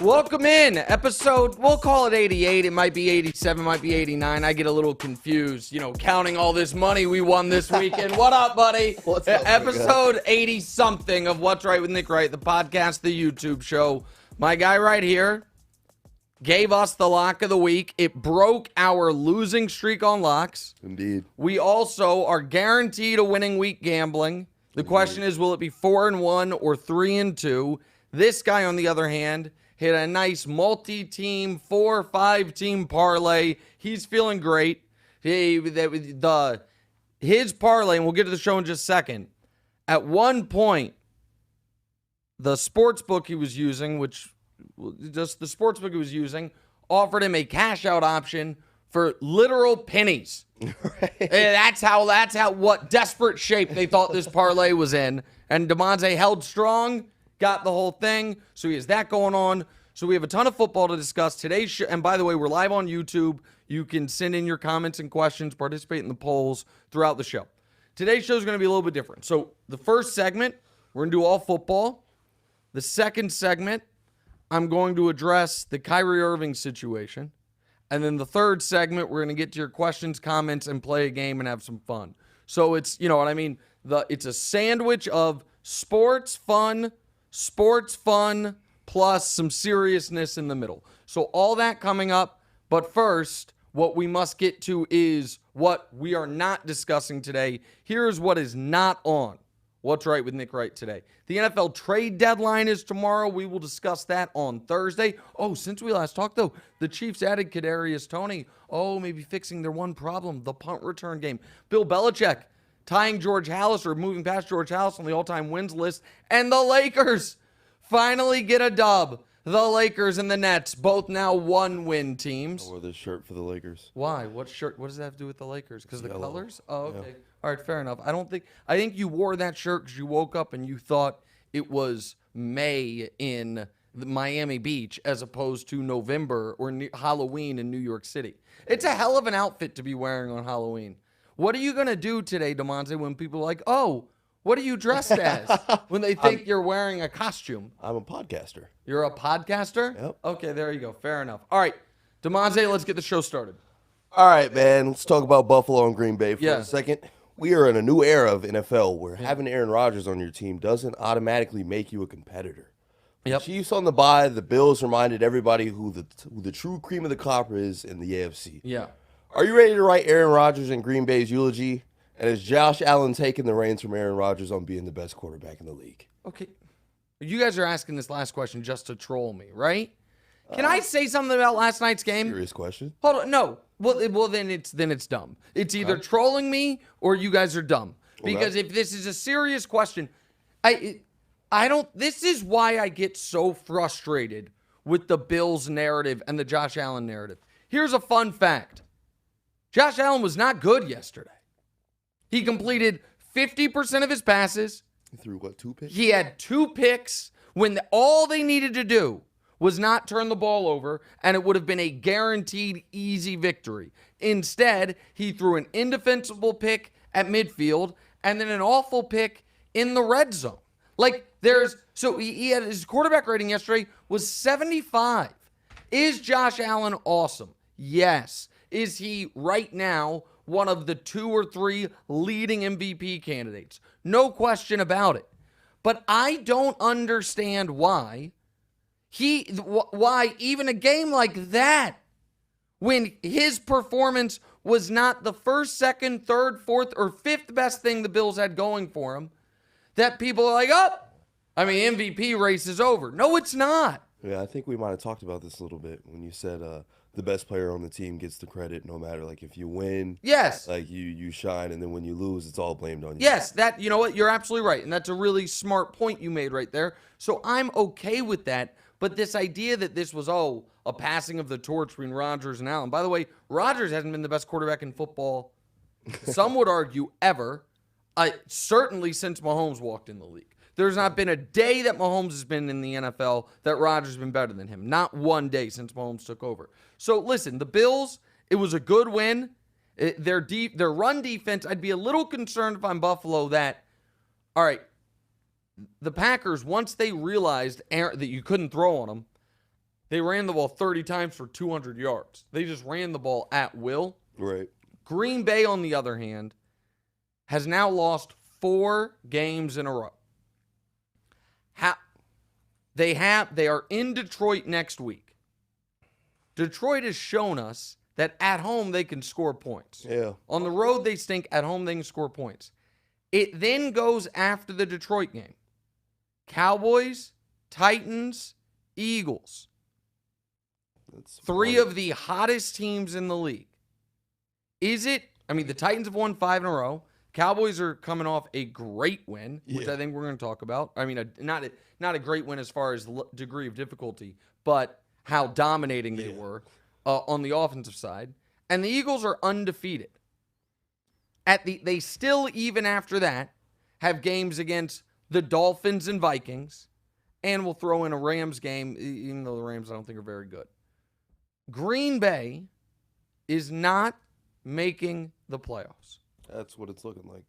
Welcome in. Episode, we'll call it 88. It might be 87, might be 89. I get a little confused, counting all this money we won this weekend. What up, buddy? What's up, Episode 80-something of What's Right with Nick Wright, the podcast, the YouTube show. My guy right here gave us the lock of the week. It broke our losing streak on locks. Indeed. We also are guaranteed a winning week gambling. The question is, will it be 4-1 or 3-2? This guy, on the other hand, hit a nice multi-team, 4 or 5-team parlay. He's feeling great. His parlay, and we'll get to the show in just a second. At one point, the sportsbook he was using, offered him a cash-out option for literal pennies. Right. That's how what desperate shape they thought this parlay was in. And DeMonte held strong, got the whole thing. So he has that going on. So we have a ton of football to discuss today's show. And by the way, we're live on YouTube. You can send in your comments and questions, participate in the polls throughout the show. Today's show is going to be a little bit different. So the first segment, we're going to do all football. The second segment, I'm going to address the Kyrie Irving situation. And then the third segment, we're going to get to your questions, comments, and play a game and have some fun. So it's, you know what I mean? It's a sandwich of sports fun, plus some seriousness in the middle. So all that coming up. But first, what we must get to is what we are not discussing today. Here's what is not on What's Right with Nick Wright today. The NFL trade deadline is tomorrow. We will discuss that on Thursday. Oh, since we last talked, though, the Chiefs added Kadarius Toney. Oh, maybe fixing their one problem, the punt return game. Bill Belichick tying George Halas or moving past George Halas on the all-time wins list. And the Lakers finally get a dub. The Lakers and the Nets, both now one-win teams. I wore this shirt for the Lakers. Why? What shirt? What does that have to do with the Lakers? Because the yellow. Colors? Oh, okay. Yeah. All right, fair enough. I think you wore that shirt because you woke up and you thought it was May in Miami Beach as opposed to November or Halloween in New York City. It's a hell of an outfit to be wearing on Halloween. What are you going to do today, DeMonte, when people are like, oh, what are you dressed as? When they think you're wearing a costume. I'm a podcaster. You're a podcaster? Yep. Okay, there you go. Fair enough. All right, DeMonte, let's get the show started. All right, man. Let's talk about Buffalo and Green Bay for Yeah. a second. We are in a new era of NFL where having Aaron Rodgers on your team doesn't automatically make you a competitor. Yep. The Chiefs on the bye, the Bills reminded everybody who the true cream of the crop is in the AFC. Yeah. Are you ready to write Aaron Rodgers and Green Bay's eulogy? And is Josh Allen taking the reins from Aaron Rodgers on being the best quarterback in the league? Okay. You guys are asking this last question just to troll me, right? Can I say something about last night's game? Serious question. Hold on. No. Well, then it's dumb. It's either trolling me or you guys are dumb. Because if this is a serious question, I don't. This is why I get so frustrated with the Bills narrative and the Josh Allen narrative. Here's a fun fact. Josh Allen was not good yesterday. He completed 50% of his passes. He threw, 2 picks? He had 2 picks when all they needed to do was not turn the ball over, and it would have been a guaranteed easy victory. Instead, he threw an indefensible pick at midfield and then an awful pick in the red zone. He had his quarterback rating yesterday was 75. Is Josh Allen awesome? Yes. Is he right now one of the 2 or 3 leading MVP candidates? No question about it. But I don't understand why even a game like that, when his performance was not the first, second, third, fourth, or fifth best thing the Bills had going for him, that people are like, MVP race is over. No, it's not. Yeah, I think we might have talked about this a little bit when you said the best player on the team gets the credit no matter, if you win. Yes. You shine, and then when you lose, it's all blamed on you. Yes, you know what? You're absolutely right, and that's a really smart point you made right there. So I'm okay with that. But this idea that this was, a passing of the torch between Rodgers and Allen. By the way, Rodgers hasn't been the best quarterback in football, some would argue, ever. Certainly since Mahomes walked in the league. There's not been a day that Mahomes has been in the NFL that Rodgers has been better than him. Not one day since Mahomes took over. So listen, the Bills, it was a good win. Their run defense, I'd be a little concerned if I'm Buffalo that, all right, the Packers, once they realized that you couldn't throw on them, They ran the ball 30 times for 200 yards. They just ran the ball at will. Right. Green Bay, on the other hand, has now lost 4 games in a row. They are in Detroit next week. Detroit has shown us that at home they can score points. Yeah. On the road they stink. At home they can score points. It then goes after the Detroit game. Cowboys, Titans, Eagles. That's 3 of the hottest teams in the league. The Titans have won 5 in a row. Cowboys are coming off a great win, which I think we're going to talk about. Not a great win as far as degree of difficulty, but how dominating they were on the offensive side. And the Eagles are undefeated. They still, even after that, have games against the Dolphins and Vikings, and we'll throw in a Rams game, even though the Rams I don't think are very good. Green Bay is not making the playoffs. That's what it's looking like.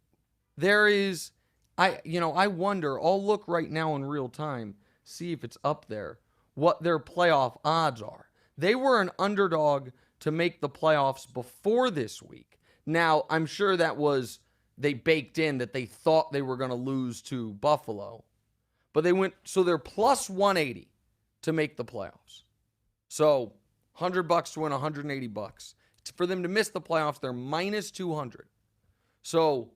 I wonder, I'll look right now in real time, see if it's up there, what their playoff odds are. They were an underdog to make the playoffs before this week. Now, I'm sure they baked in that they thought they were going to lose to Buffalo. But they're plus 180 to make the playoffs. So, $100 to win $180. For them to miss the playoffs, they're minus 200. So,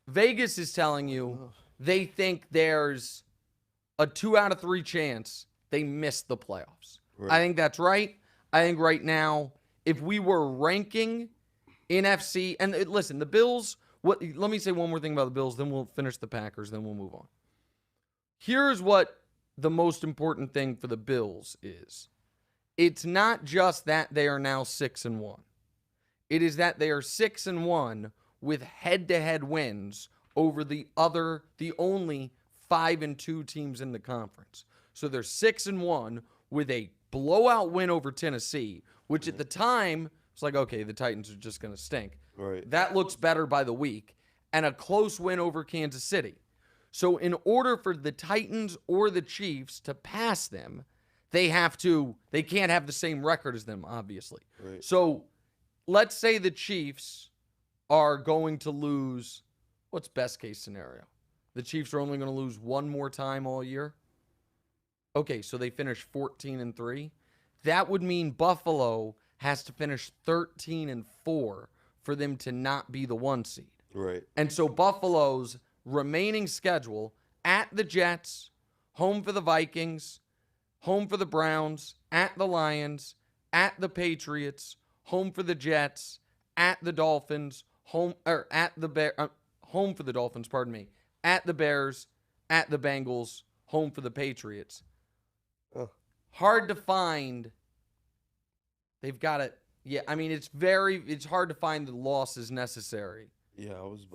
Vegas is telling you they think there's a 2 out of 3 chance they miss the playoffs. Right. I think that's right. I think right now, if we were ranking NFC, and listen, the Bills, let me say one more thing about the Bills, then we'll finish the Packers, then we'll move on. Here's what the most important thing for the Bills is. It's not just that they are now 6-1. It is that they are 6-1 with head-to-head wins over the only 5-2 teams in the conference. So they're 6-1 with a blowout win over Tennessee, which at the time it's like, okay, the Titans are just going to stink. Right. That looks better by the week, and a close win over Kansas City. So in order for the Titans or the Chiefs to pass them, they can't have the same record as them, obviously. Right. So let's say the Chiefs are going to lose, what's best case scenario? The Chiefs are only going to lose one more time all year. Okay, so they finish 14-3. That would mean Buffalo has to finish 13-4 for them to not be the 1 seed. Right. And so Buffalo's remaining schedule at the Jets, home for the Vikings, home for the Browns, at the Lions, at the Patriots, home for the Jets, at the Dolphins, home for the Dolphins, at the Bears, at the Bengals, home for the Patriots. Hard to find. They've got it. Yeah, it's hard to find the losses necessary. Yeah,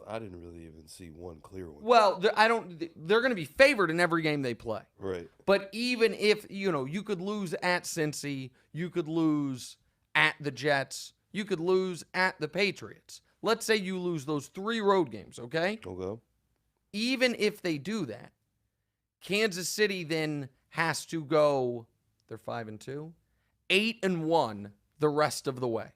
I didn't really even see one clear one. Well, they're going to be favored in every game they play. Right. But even if, you could lose at Cincy, you could lose at the Jets, you could lose at the Patriots. Let's say you lose those 3 road games, okay? Okay. Even if they do that, Kansas City then has to go, they're 5-2, 8-1 the rest of the way.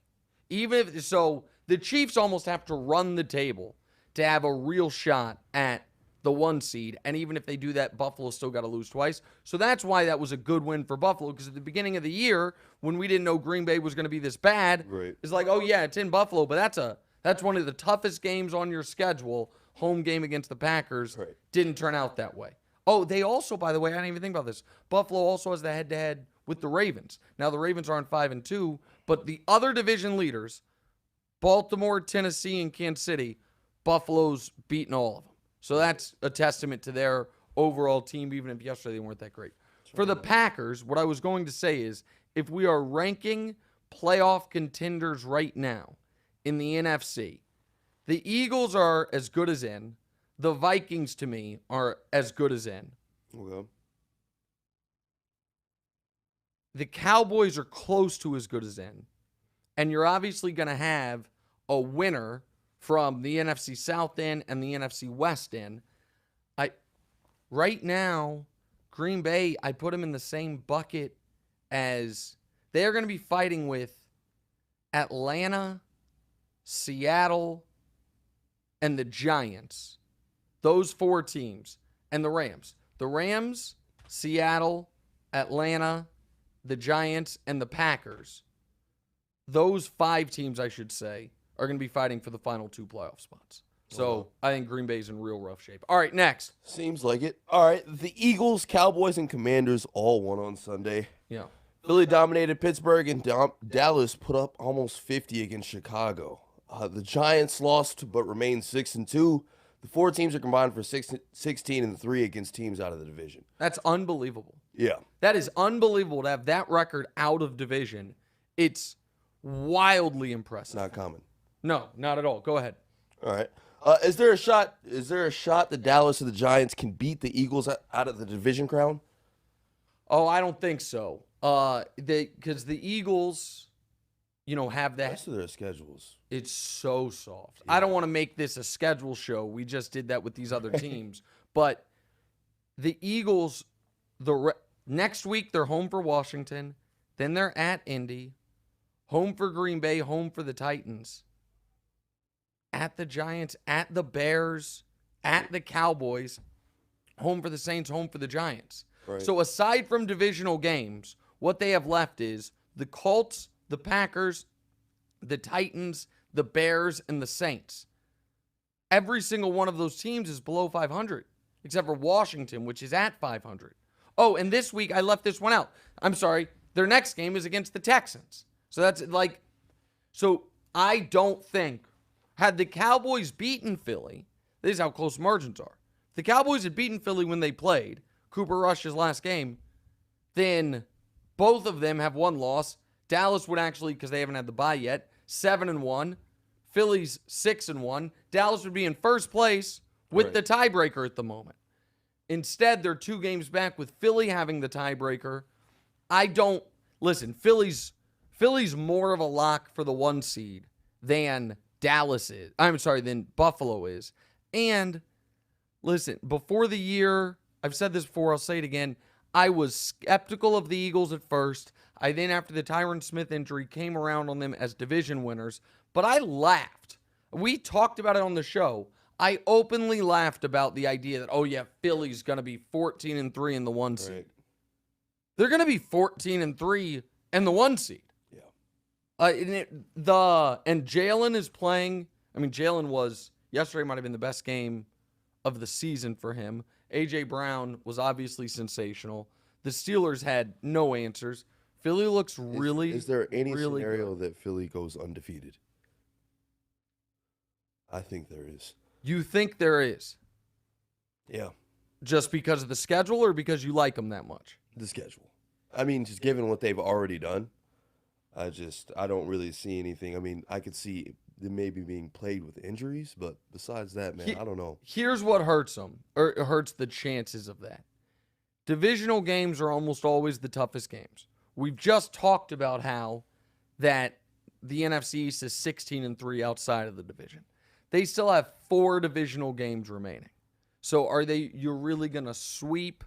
The Chiefs almost have to run the table to have a real shot at the 1 seed. And even if they do that, Buffalo still got to lose twice. So that's why that was a good win for Buffalo, because at the beginning of the year, when we didn't know Green Bay was going to be this bad, right, it's like, oh yeah, it's in Buffalo, but that's one of the toughest games on your schedule. Home game against the Packers didn't turn out that way. Oh, they also, by the way, I didn't even think about this. Buffalo also has the head-to-head with the Ravens. Now, the Ravens aren't 5-2, but the other division leaders, Baltimore, Tennessee, and Kansas City, Buffalo's beaten all of them. So that's a testament to their overall team, even if yesterday they weren't that great. For the Packers, what I was going to say is, if we are ranking playoff contenders right now in the NFC, the Eagles are as good as in. The Vikings, to me, are as good as in. Okay. The Cowboys are close to as good as in. And you're obviously going to have a winner from the NFC South in and the NFC West in. Right now, Green Bay, I put them in the same bucket as they are going to be fighting with Atlanta, Seattle, and the Giants. Those 4 teams. And the Rams. The Rams, Seattle, Atlanta, the Giants, and the Packers. Those 5 teams, I should say, are going to be fighting for the final 2 playoff spots. So I think Green Bay's in real rough shape. All right, next. Seems like it. All right, the Eagles, Cowboys, and Commanders all won on Sunday. Yeah. Philly dominated Pittsburgh, and Dallas put up almost 50 against Chicago. The Giants lost but remained 6-2. The 4 teams are combined for 16-3 against teams out of the division. That's unbelievable. Yeah. That is unbelievable to have that record out of division. It's wildly impressive. Not common. No, not at all. Go ahead. All right. Is there a shot that Dallas or the Giants can beat the Eagles out of the division crown? Oh, I don't think so. Because the Eagles, have The that. rest of their schedules. It's so soft. I don't want to make this a schedule show. We just did that with these other teams. But the Eagles, next week they're home for Washington. Then they're at Indy. Home for Green Bay. Home for the Titans. At the Giants. At the Bears. At the Cowboys. Home for the Saints. Home for the Giants. Right. So aside from divisional games, what they have left is the Colts, the Packers, the Titans, the Bears, and the Saints. Every single one of those teams is below 500, except for Washington, which is at 500. Oh, and this week I left this one out. I'm sorry. Their next game is against the Texans. So I don't think, had the Cowboys beaten Philly, this is how close margins are. If the Cowboys had beaten Philly when they played, Cooper Rush's last game, then both of them have one loss. Dallas would actually, because they haven't had the bye yet, 7-1. Philly's 6-1. Dallas would be in first place with the tiebreaker at the moment. Instead, they're 2 games back with Philly having the tiebreaker. Philly's more of a lock for the 1 seed than Dallas is. Than Buffalo is. And listen, before the year, I've said this before, I'll say it again, I was skeptical of the Eagles at first. I then, after the Tyron Smith injury, came around on them as division winners. But I laughed. We talked about it on the show. I openly laughed about the idea that, Philly's going to be 14-3 in the 1 seed. Right. They're going to be 14-3 in the 1 seed. Yeah. And Jalen is playing. Yesterday might have been the best game of the season for him. A.J. Brown was obviously sensational. The Steelers had no answers. Philly looks really, Is there any really scenario good. that Philly goes undefeated? I think there is. You think there is? Yeah. Just because of the schedule or because you like them that much? The schedule. Just given what they've already done, I don't really see anything. I could see them maybe being plagued with injuries, but besides that, man, I don't know. Here's what hurts them, or hurts the chances of that. Divisional games are almost always the toughest games. We've just talked about how that the NFC East is 16-3 outside of the division. They still have 4 divisional games remaining. So you're really going to sweep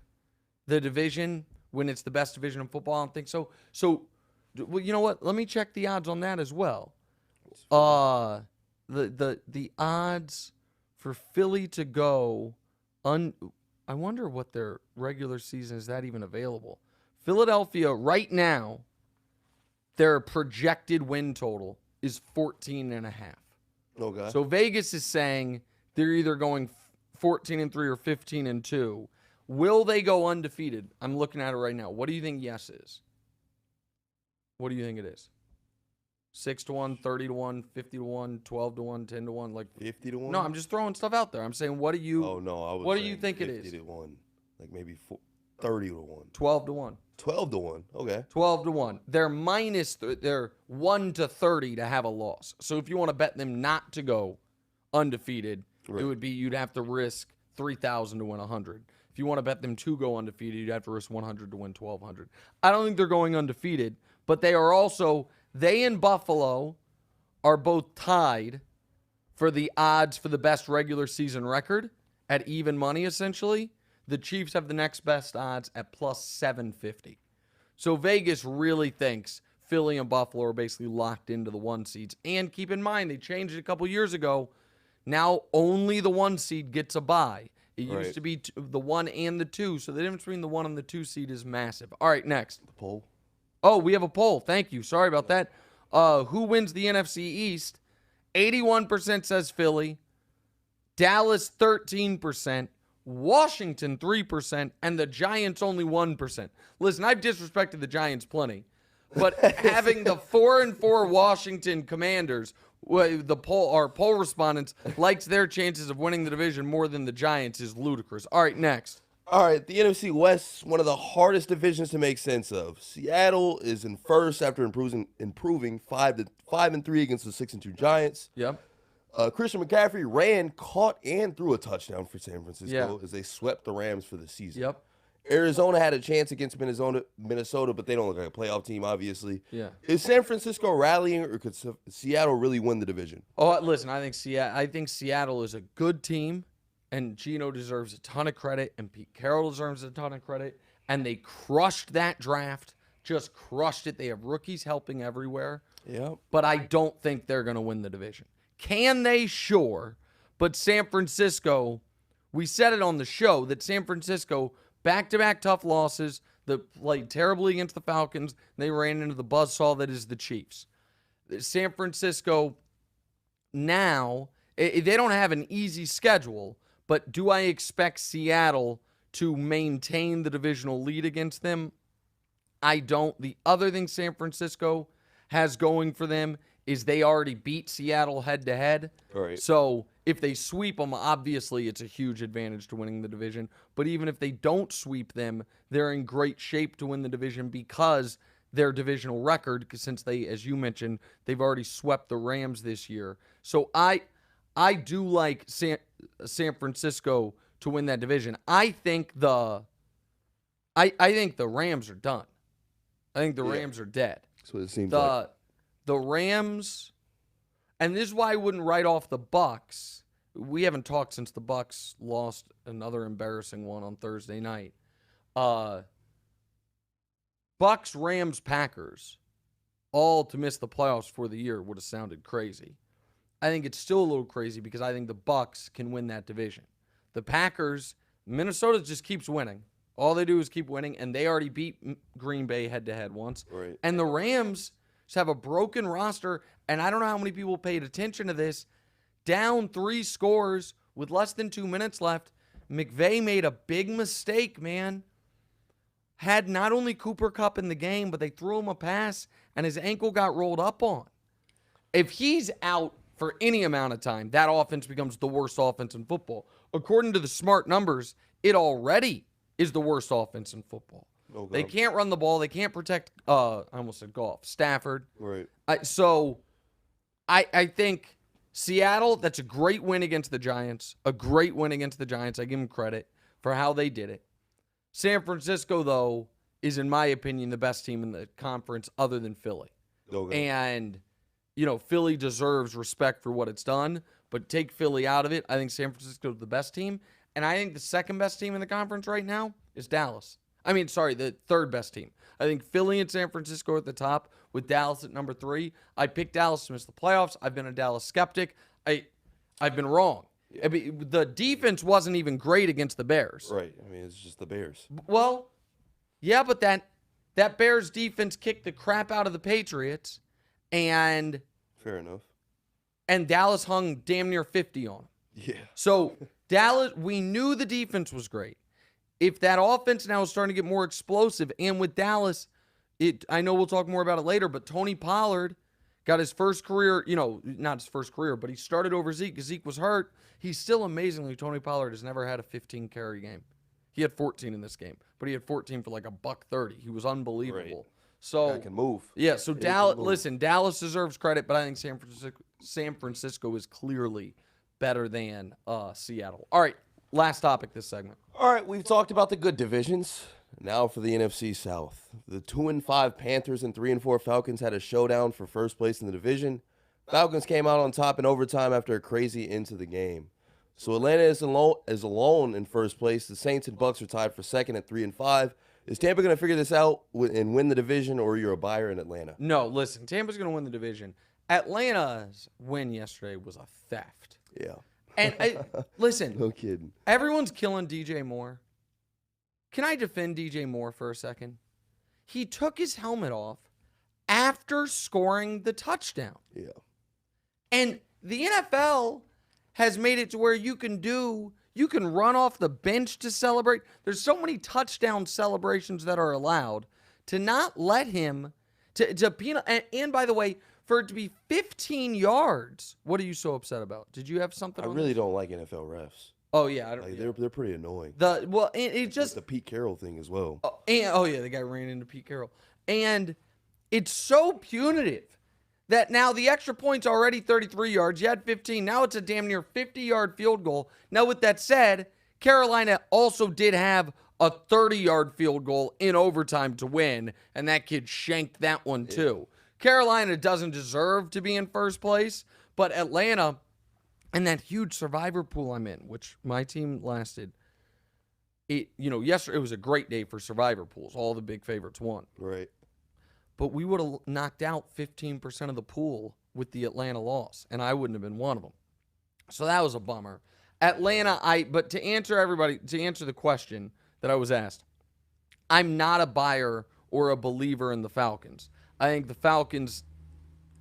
the division when it's the best division in football? I don't think so. So, you know what? Let me check the odds on that as well. The odds for Philly to go I wonder what their regular season is that even available. Philadelphia right now, their projected win total is 14.5. Okay. So Vegas is saying they're either going 14-3 or 15-2. Will they go undefeated? I'm looking at it right now. What do you think yes is? What do you think it is? 6-1, 30-1, 50-1, 12-1, 10-1, like 50-1? No, I'm just throwing stuff out there. I'm saying, what do you? Oh no, I was. What do you think it is? 50-1, like maybe 30-1. 12-1. 12-1. Okay. 12-1. They're they're 1-30 to have a loss. So if you want to bet them not to go undefeated, it would be you'd have to risk 3,000 to win 100. If you want to bet them to go undefeated, you'd have to risk 100 to win 1,200. I don't think they're going undefeated, but they are also. They and Buffalo are both tied for the odds for the best regular season record at even money, essentially. The Chiefs have the next best odds at plus 750. So Vegas really thinks Philly and Buffalo are basically locked into the 1 seeds. And keep in mind, they changed it a couple years ago. Now only the 1 seed gets a bye. It used to be the 1 and the 2, so the difference between the 1 and the 2 seed is massive. All right, next. The poll. Oh, we have a poll. Thank you. Sorry about that. Who wins the NFC East? 81% says Philly. Dallas 13%. Washington 3%. And the Giants only 1%. Listen, I've disrespected the Giants plenty. But having the 4-4 Washington Commanders, our poll respondents likes their chances of winning the division more than the Giants is ludicrous. All right, next. All right, the NFC West, one of the hardest divisions to make sense of. Seattle is in first after improving 5-3 against the 6-2 Giants. Yep. Christian McCaffrey ran, caught, and threw a touchdown for San Francisco as they swept the Rams for the season. Yep. Arizona had a chance against Minnesota, but they don't look like a playoff team, obviously. Yeah. Is San Francisco rallying, or could Seattle really win the division? Oh, listen, I think Seattle is a good team, and Geno deserves a ton of credit, and Pete Carroll deserves a ton of credit, and they crushed that draft, just crushed it. They have rookies helping everywhere. Yeah. But I don't think they're going to win the division. Can they? Sure. But San Francisco, we said it on the show that San Francisco, back-to-back tough losses, that played terribly against the Falcons. They ran into the buzzsaw that is the Chiefs. San Francisco now, they don't have an easy schedule, but do I expect Seattle to maintain the divisional lead against them? I don't. The other thing San Francisco has going for them is they already beat Seattle head-to-head. Right. So if they sweep them, obviously it's a huge advantage to winning the division. But even if they don't sweep them, they're in great shape to win the division because their divisional record, since they, as you mentioned, they've already swept the Rams this year. So I do like San Francisco to win that division. I think the Rams are done. I think the Rams are dead. That's what it seems like. The Rams, and this is why I wouldn't write off the Bucks. We haven't talked since the Bucks lost another embarrassing one on Thursday night. Bucks, Rams, Packers, all to miss the playoffs for the year would have sounded crazy. I think it's still a little crazy because I think the Bucks can win that division. The Packers, Minnesota just keeps winning. All they do is keep winning, and they already beat Green Bay head-to-head once. Right. And the Rams just have a broken roster, and I don't know how many people paid attention to this. Down 3 scores with less than 2 minutes left, McVay made a big mistake, man. Had not only Cooper Kupp in the game, but they threw him a pass, and his ankle got rolled up on. If he's out for any amount of time, that offense becomes the worst offense in football. According to the smart numbers, it already is the worst offense in football. Okay. They can't run the ball. They can't protect, I almost said Stafford. Right. So I think Seattle, that's a great win against the Giants. A great win against the Giants. I give them credit for how they did it. San Francisco, though, is, in my opinion, the best team in the conference other than Philly. Okay. And, Philly deserves respect for what it's done, but take Philly out of it. I think San Francisco is the best team. And I think the second best team in the conference right now is Dallas. The third best team. I think Philly and San Francisco are at the top with Dallas at number 3. I picked Dallas to miss the playoffs. I've been a Dallas skeptic. I've been wrong. Yeah. The defense wasn't even great against the Bears. Right. It's just the Bears. Well, yeah, but that Bears defense kicked the crap out of the Patriots, and fair enough. And Dallas hung damn near 50 on them. Yeah. So Dallas, we knew the defense was great. If that offense now is starting to get more explosive, and with Dallas, I know we'll talk more about it later, but Tony Pollard got his first career, not his first career, but he started over Zeke because Zeke was hurt. He's still amazingly, Tony Pollard has never had a 15-carry game. He had 14 in this game, but he had 14 for like $130. He was unbelievable. Right. So I can move. Yeah, so Dallas deserves credit, but I think San Francisco is clearly better than Seattle. All right, last topic this segment. All right, we've talked about the good divisions. Now for the NFC South. The 2-5 Panthers and 3-4 Falcons had a showdown for first place in the division. Falcons came out on top in overtime after a crazy end to the game. So Atlanta is alone in first place. The Saints and Bucks are tied for second at 3-5. Is Tampa going to figure this out and win the division, or you're a buyer in Atlanta? No, listen, Tampa's going to win the division. Atlanta's win yesterday was a theft. Yeah. And listen, No kidding. everyone's killing DJ Moore. Can I defend DJ Moore for a second? He took his helmet off after scoring the touchdown. Yeah. And the NFL has made it to where you can run off the bench to celebrate. There's so many touchdown celebrations that are allowed to not let him to penalize. And by the way, for it to be 15 yards, what are you so upset about? Did you have something? I on really this? don't like NFL refs. Oh yeah, I don't. Like, they're pretty annoying. It just The Pete Carroll thing as well. oh yeah, the guy ran into Pete Carroll, and it's so punitive that now the extra point's already 33 yards. You had 15. Now it's a damn near 50-yard field goal. Now with that said, Carolina also did have a 30-yard field goal in overtime to win, and that kid shanked that one too. Carolina doesn't deserve to be in first place, but Atlanta and that huge survivor pool I'm in, which my team lasted. Yesterday it was a great day for survivor pools. All the big favorites won. Right. But we would have knocked out 15% of the pool with the Atlanta loss, and I wouldn't have been one of them. So that was a bummer. Atlanta, but to answer the question that I was asked, I'm not a buyer or a believer in the Falcons. I think the Falcons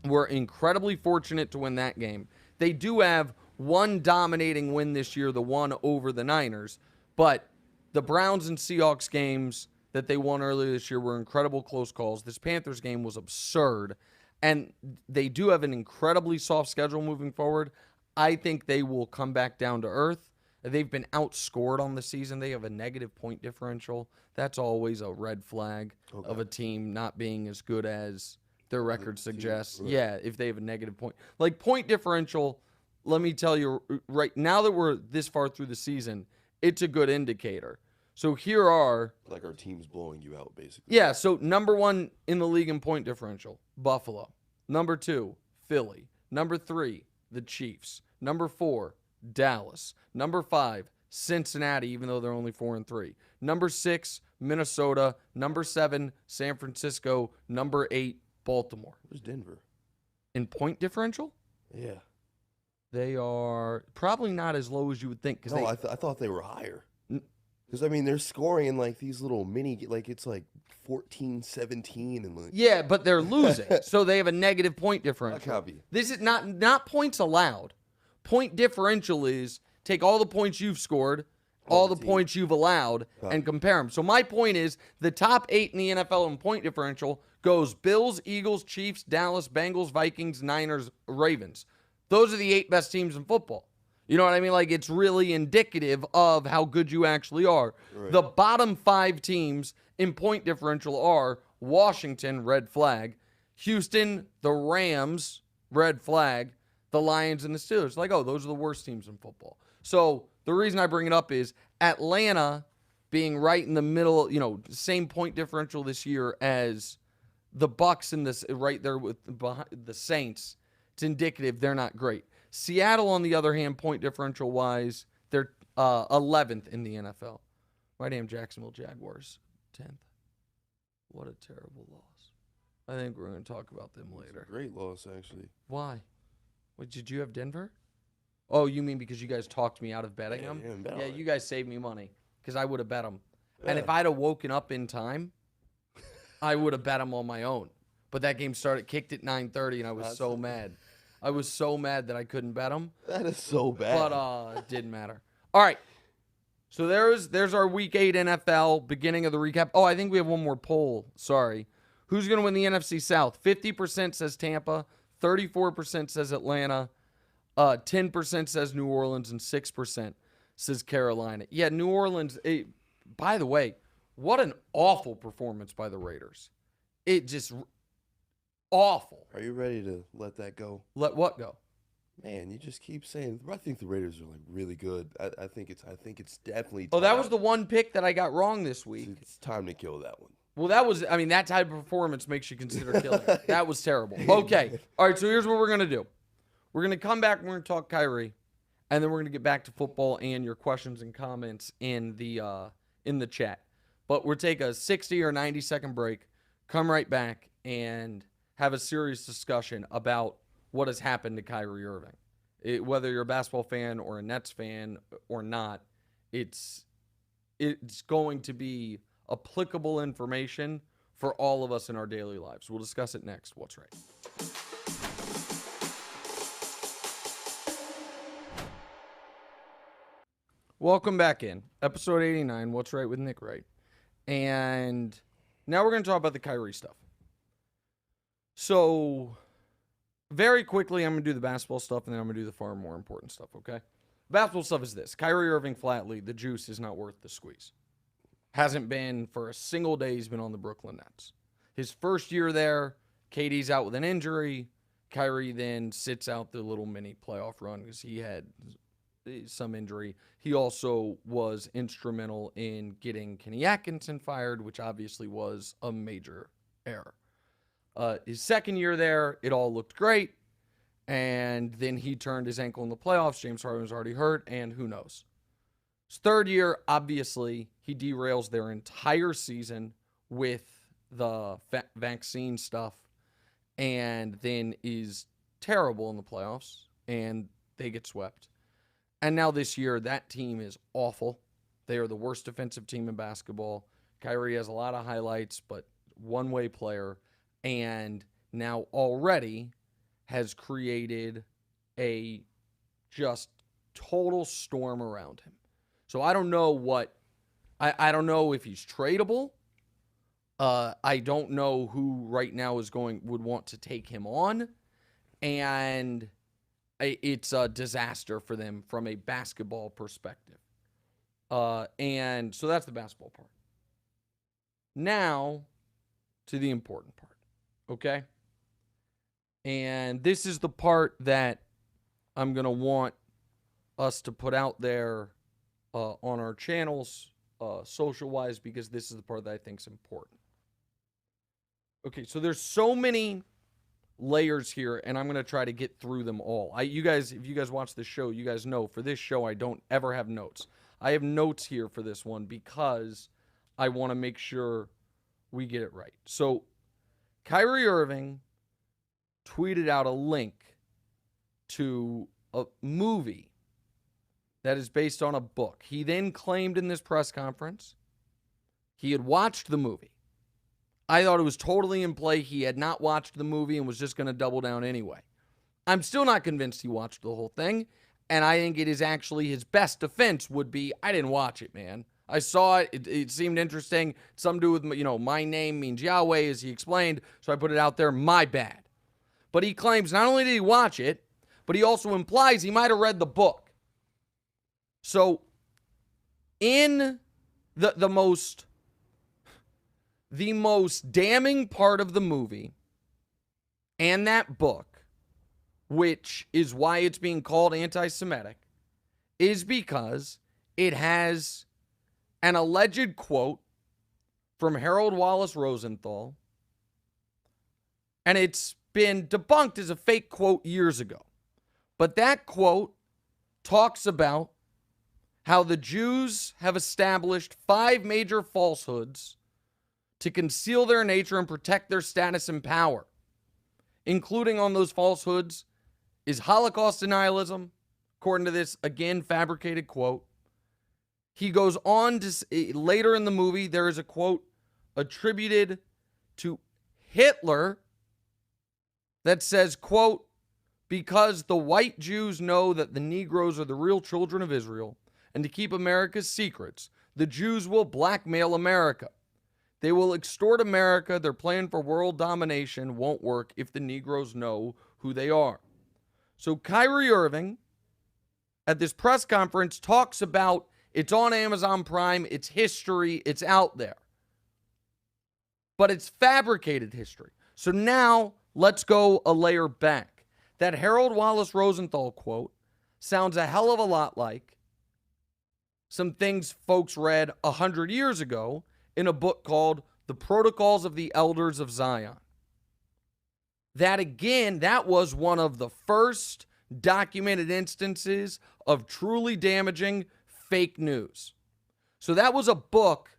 were incredibly fortunate to win that game. They do have one dominating win this year, the one over the Niners, but the Browns and Seahawks games that they won earlier this year were incredible close calls. This Panthers game was absurd, and they do have an incredibly soft schedule moving forward. I think they will come back down to earth. They've been outscored on the season. They have a negative point differential. That's always a red flag of a team not being as good as their record suggests. Right. Yeah, if they have a negative point. Like point differential, let me tell you right now that we're this far through the season, it's a good indicator. So here are... Like our team's blowing you out, basically. Yeah, so number 1 in the league in point differential, Buffalo. Number 2, Philly. Number 3, the Chiefs. Number 4, Dallas. Number 5, Cincinnati, even though they're only 4-3. Number 6, Minnesota. Number 7, San Francisco. Number 8, Baltimore. Where's Denver? In point differential, Yeah. they are probably not as low as you would think. No, I thought they were higher. Because, I mean, they're scoring in, like, these little it's like 14-17. And like, yeah, but they're losing, so they have a negative point differential. copy. This is not points allowed. Point differential is take all the points you've scored, all the points you've allowed, and compare them. So my point is the top 8 in the NFL in point differential goes Bills, Eagles, Chiefs, Dallas, Bengals, Vikings, Niners, Ravens. Those are the 8 best teams in football. You know what I mean? Like, it's really indicative of how good you actually are. Right. The bottom 5 teams in point differential are Washington, red flag, Houston, the Rams, red flag, the Lions, and the Steelers. Like, oh, those are the worst teams in football. So the reason I bring it up is Atlanta being right in the middle, same point differential this year as the Bucs and this right there with the Saints. It's indicative they're not great. Seattle, on the other hand, point differential wise, they're 11th in the NFL. My damn Jacksonville Jaguars, 10th. What a terrible loss. I think we're going to talk about them later. Great loss, actually. Why? Wait, did you have Denver? Oh, you mean because you guys talked me out of betting them? Yeah, you guys saved me money because I would have bet them. Yeah. And if I'd have woken up in time, I would have bet them on my own. But that game kicked at 9:30, and I was so mad. I was so mad that I couldn't bet them. That is so bad. But it didn't matter. All right. So there's our Week 8 NFL, beginning of the recap. Oh, I think we have one more poll. Sorry. Who's going to win the NFC South? 50% says Tampa, 34% says Atlanta, 10% says New Orleans, and 6% says Carolina. Yeah, New Orleans, by the way, what an awful performance by the Raiders. It just awful. Are you ready to let that go? Let what go? Man, you just keep saying. I think the Raiders are like really good. I think it's definitely. Oh, that was the one pick that I got wrong this week. It's time to kill that one. Well, that type of performance makes you consider killing it. That was terrible. Okay. All right, so here's what we're going to do. We're going to come back and we're going to talk Kyrie, and then we're going to get back to football and your questions and comments in the chat. But we'll take a 60 or 90-second break, come right back, and have a serious discussion about what has happened to Kyrie Irving. Whether you're a basketball fan or a Nets fan or not, it's going to be applicable information for all of us in our daily lives. We'll discuss it next. What's right? Welcome back in. Episode 89, What's Right with Nick Wright. And now we're going to talk about the Kyrie stuff. So, very quickly, I'm going to do the basketball stuff, and then I'm going to do the far more important stuff, okay? Basketball stuff is this. Kyrie Irving, flatly, the juice is not worth the squeeze. Hasn't been for a single day he's been on the Brooklyn Nets. His first year there, KD's out with an injury. Kyrie then sits out the little mini playoff run because he had some injury. He also was instrumental in getting Kenny Atkinson fired, which obviously was a major error. His second year there, it all looked great. And then he turned his ankle in the playoffs. James Harden was already hurt, and who knows. His third year, obviously, he derails their entire season with the vaccine stuff and then is terrible in the playoffs, and they get swept. And now this year, that team is awful. They are the worst defensive team in basketball. Kyrie has a lot of highlights, but one-way player, and now already has created a just total storm around him. So I don't know I don't know if he's tradable. I don't know who right now would want to take him on. And it's a disaster for them from a basketball perspective. And so that's the basketball part. Now to the important part. Okay? And this is the part that I'm going to want us to put out there on our channels, social-wise, because this is the part that I think is important. Okay, so there's so many layers here, and I'm going to try to get through them all. If you guys watch this show, you guys know for this show I don't ever have notes. I have notes here for this one because I want to make sure we get it right. So Kyrie Irving tweeted out a link to a movie that is based on a book. He then claimed in this press conference he had watched the movie. I thought it was totally in play. He had not watched the movie and was just going to double down anyway. I'm still not convinced he watched the whole thing, and I think it is actually his best defense would be, I didn't watch it, man. I saw it. It seemed interesting. Something to do with, my name means Yahweh, as he explained, so I put it out there. My bad. But he claims not only did he watch it, but he also implies he might have read the book. So, in the most damning part of the movie and that book, which is why it's being called anti-Semitic, is because it has an alleged quote from Harold Wallace Rosenthal, and it's been debunked as a fake quote years ago. But that quote talks about how the Jews have established 5 major falsehoods to conceal their nature and protect their status and power. Including on those falsehoods is Holocaust denialism, according to this, again, fabricated quote. He goes on to, later in the movie, there is a quote attributed to Hitler that says, quote, because the white Jews know that the Negroes are the real children of Israel, and to keep America's secrets, the Jews will blackmail America. They will extort America. Their plan for world domination won't work if the Negroes know who they are. So Kyrie Irving, at this press conference, talks about it's on Amazon Prime, it's history, it's out there. But it's fabricated history. So now, let's go a layer back. That Harold Wallace Rosenthal quote sounds a hell of a lot like some things folks read 100 years ago in a book called The Protocols of the Elders of Zion. That, again, that was one of the first documented instances of truly damaging fake news. So that was a book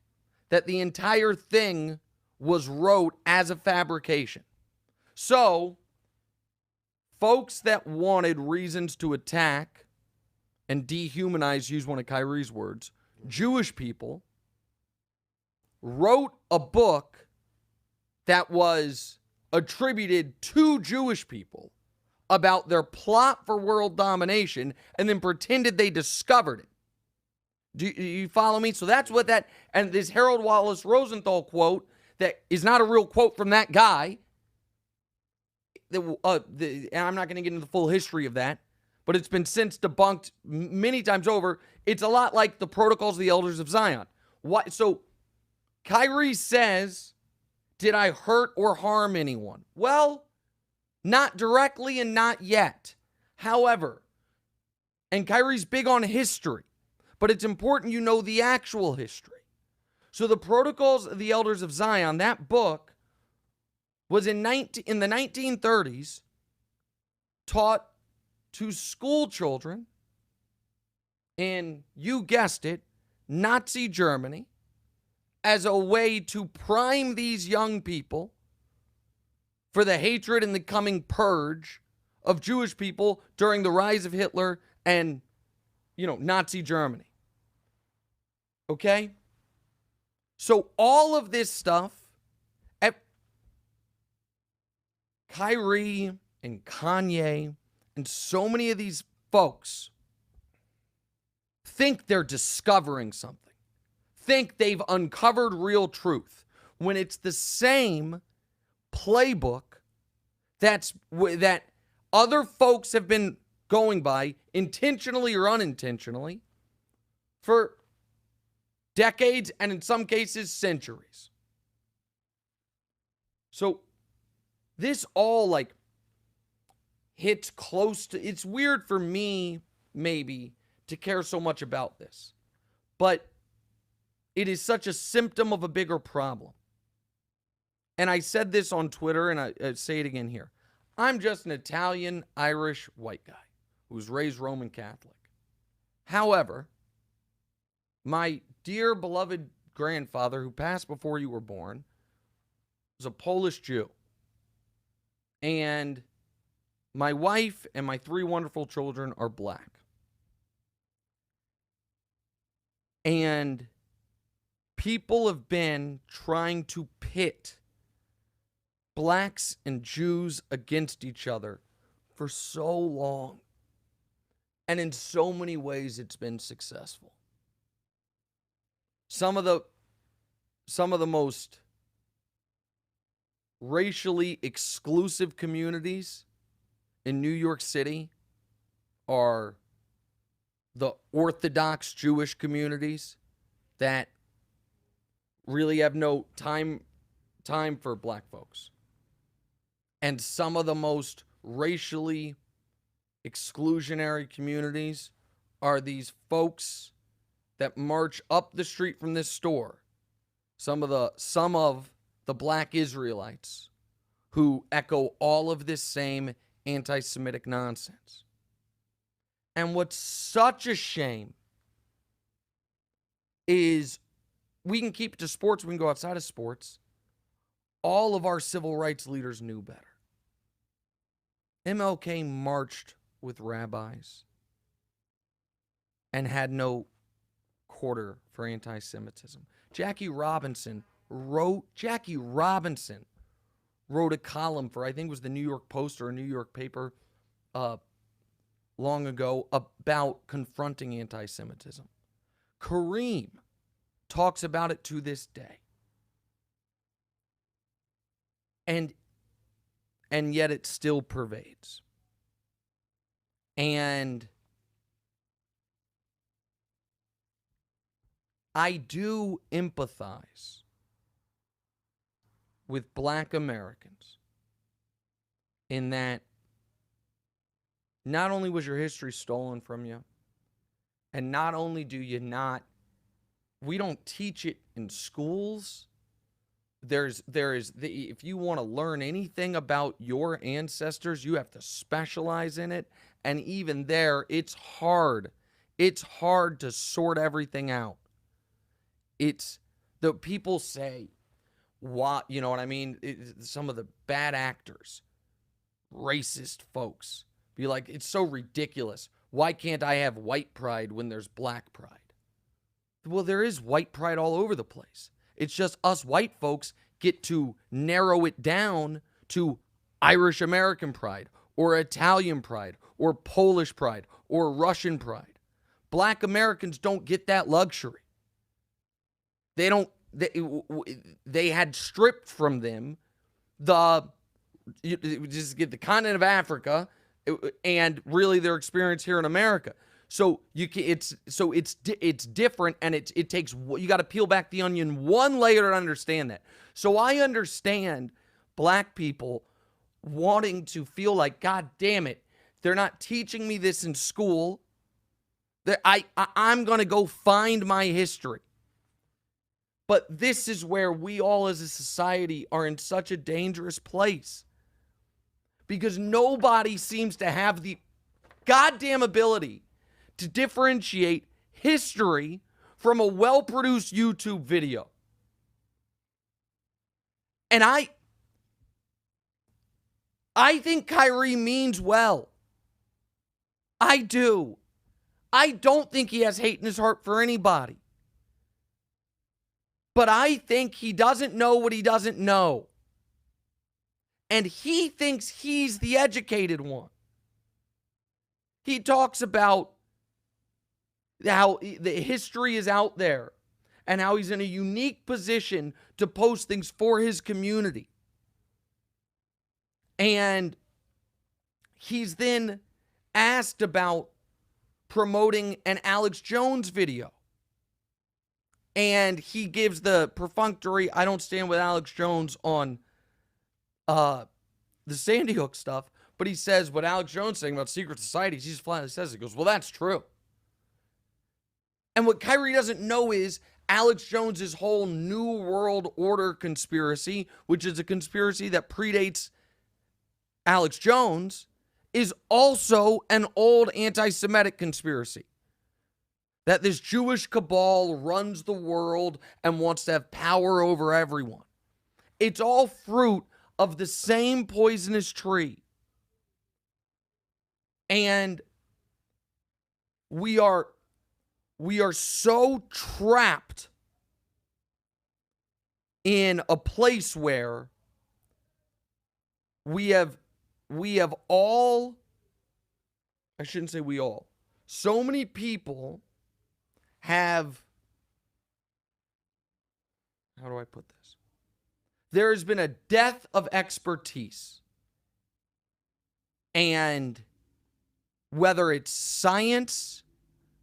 that the entire thing was wrote as a fabrication. So, folks that wanted reasons to attack and dehumanize, use one of Kyrie's words, Jewish people, wrote a book that was attributed to Jewish people about their plot for world domination and then pretended they discovered it. Do you follow me? So that's what that, and this Harold Wallace Rosenthal quote that is not a real quote from that guy. And I'm not going to get into the full history of that, but it's been since debunked many times over. It's a lot like the Protocols of the Elders of Zion. Why? So Kyrie says, did I hurt or harm anyone? Well, not directly and not yet. However, and Kyrie's big on history, but it's important you know the actual history. So the Protocols of the Elders of Zion, that book, was in the 1930s taught to school children in, you guessed it, Nazi Germany, as a way to prime these young people for the hatred and the coming purge of Jewish people during the rise of Hitler and, Nazi Germany. Okay? So all of this stuff, Kyrie and Kanye and so many of these folks think they're discovering something, think they've uncovered real truth, when it's the same playbook that other folks have been going by, intentionally or unintentionally, for decades and in some cases centuries. So this all hits close to, it's weird for me maybe to care so much about this, but it is such a symptom of a bigger problem. And I said this on Twitter, and I say it again here. I'm just an Italian, Irish, white guy who was raised Roman Catholic. However, my dear beloved grandfather, who passed before you were born, was a Polish Jew. And my wife and my 3 wonderful children are black. And people have been trying to pit blacks and Jews against each other for so long. And in so many ways, it's been successful. Some of the most racially exclusive communities in New York City are the Orthodox Jewish communities that really have no time for black folks. And some of the most racially exclusionary communities are these folks that march up the street from this store. Some of the black Israelites who echo all of this same anti-Semitic nonsense. And what's such a shame is, we can keep it to sports, we can go outside of sports. All of our civil rights leaders knew better. MLK marched with rabbis and had no quarter for anti-Semitism. Jackie Robinson wrote a column for, I think it was the New York Post or a New York paper long ago, about confronting anti-Semitism. Kareem talks about it to this day. And yet it still pervades. And I do empathize with black Americans in that not only was your history stolen from you, and not only we don't teach it in schools. If you want to learn anything about your ancestors, you have to specialize in it. And even there, it's hard. It's hard to sort everything out. The people say, what, you know what I mean? Some of the bad actors, racist folks, be like, it's so ridiculous. Why can't I have white pride when there's black pride? Well, there is white pride all over the place. It's just us white folks get to narrow it down to Irish American pride or Italian pride or Polish pride or Russian pride. Black Americans don't get that luxury. They had stripped from them just get the continent of Africa and really their experience here in America. So it's different, and it takes, you got to peel back the onion one layer to understand that. So I understand black people wanting to feel like, God damn it, they're not teaching me this in school. That I'm going to go find my history. But this is where we all as a society are in such a dangerous place. Because nobody seems to have the goddamn ability to differentiate history from a well-produced YouTube video. And I think Kyrie means well. I do. I don't think he has hate in his heart for anybody. But I think he doesn't know what he doesn't know. And he thinks he's the educated one. He talks about how the history is out there and how he's in a unique position to post things for his community. And he's then asked about promoting an Alex Jones video. And he gives the perfunctory, I don't stand with Alex Jones on the Sandy Hook stuff. But he says what Alex Jones is saying about secret societies, he just flatly says, he goes, well, that's true. And what Kyrie doesn't know is Alex Jones's whole New World Order conspiracy, which is a conspiracy that predates Alex Jones, is also an old anti-Semitic conspiracy. That this Jewish cabal runs the world and wants to have power over everyone. It's all fruit of the same poisonous tree. And we are so trapped in a place where we have all, I shouldn't say we all, so many people have, how do I put this? There has been a death of expertise. And whether it's science,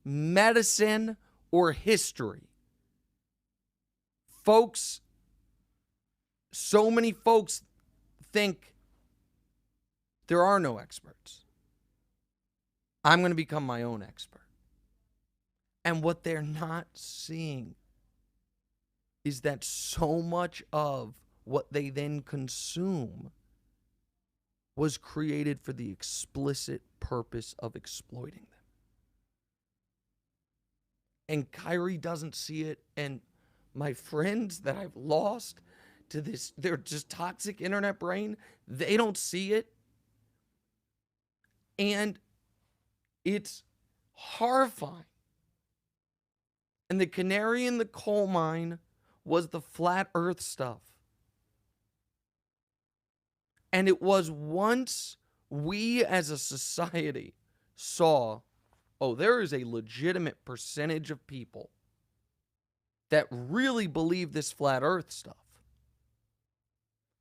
medicine, or history, folks, so many folks think there are no experts. I'm going to become my own expert. And what they're not seeing is that so much of what they then consume was created for the explicit purpose of exploiting them. And Kyrie doesn't see it. And my friends that I've lost to this, they're just toxic internet brain, they don't see it. And it's horrifying. And the canary in the coal mine was the flat earth stuff. And it was once we as a society saw, oh, there is a legitimate percentage of people that really believe this flat earth stuff.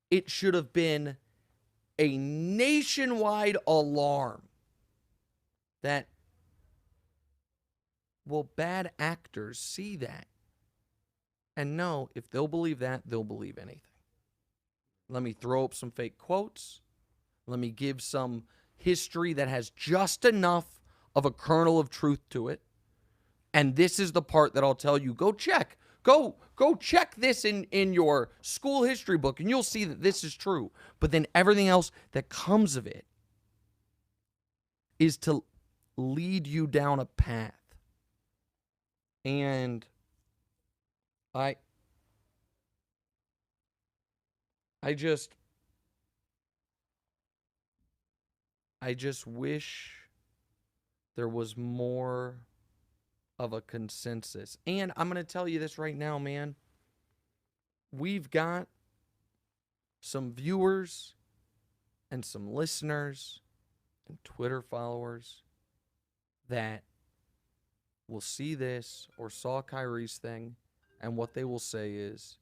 It should have been a nationwide alarm that, well, bad actors see that and know if they'll believe that, they'll believe anything. Let me throw up some fake quotes. Let me give some history that has just enough of a kernel of truth to it. And this is the part that I'll tell you, go check. Go check this in your school history book, and you'll see that this is true. But then everything else that comes of it is to lead you down a path. And I just wish there was more of a consensus. And I'm going to tell you this right now, man. We've got some viewers and some listeners and Twitter followers that will see this or saw Kyrie's thing, and what they will say is,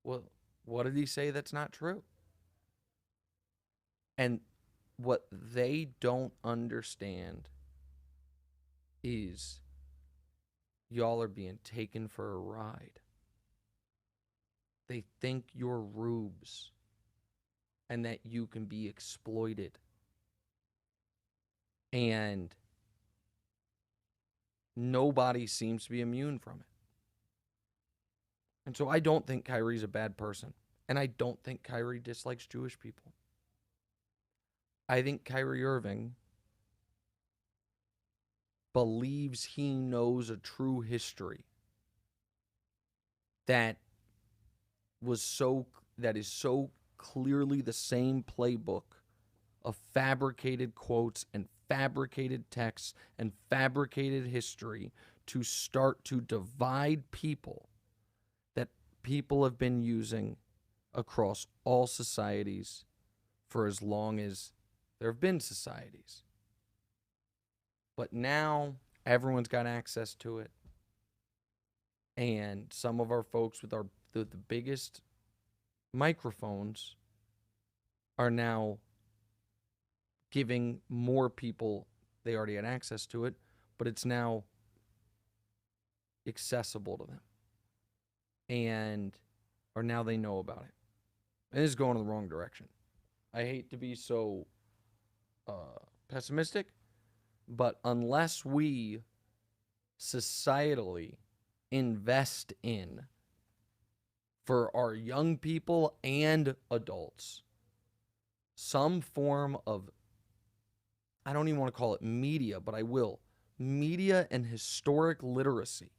well, what did he say that's not true? And what they don't understand is y'all are being taken for a ride. They think you're rubes and that you can be exploited. And nobody seems to be immune from it. And so I don't think Kyrie's a bad person. And I don't think Kyrie dislikes Jewish people. I think Kyrie Irving believes he knows a true history that is so clearly the same playbook of fabricated quotes and fabricated texts and fabricated history to start to divide people that people have been using across all societies for as long as there have been societies. But now everyone's got access to it. And some of our folks with the biggest microphones are now giving more people, they already had access to it, but it's now accessible to them. Or now they know about it. And this is going in the wrong direction. I hate to be so pessimistic, but unless we societally invest in, for our young people and adults, some form of, I don't even want to call it media, but I will, media and historic literacy.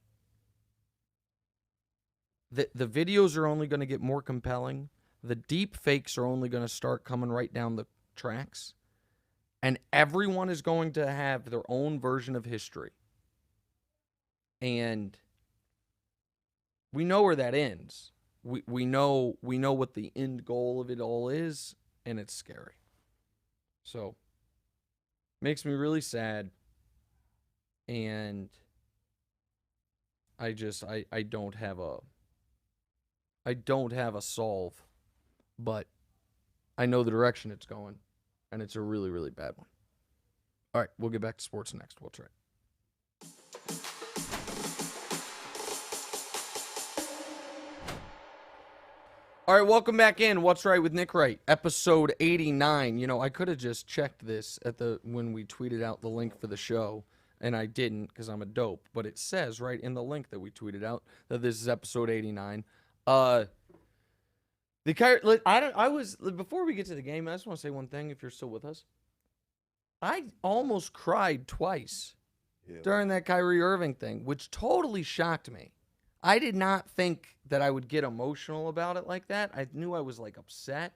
The videos are only going to get more compelling. The deep fakes are only going to start coming right down the tracks. And everyone is going to have their own version of history. And we know where that ends. We know what the end goal of it all is, and it's scary. So, makes me really sad. And I don't have a solve, but I know the direction it's going, and it's a really, really bad one. All right, we'll get back to sports next. We'll try. All right, welcome back in. What's Right with Nick Wright, episode 89. You know, I could have just checked this when we tweeted out the link for the show, and I didn't because I'm a dope. But it says right in the link that we tweeted out that this is episode 89. Before we get to the game, I just want to say one thing. If you're still with us, I almost cried twice during that Kyrie Irving thing, which totally shocked me. I did not think that I would get emotional about it like that. I knew I was like upset.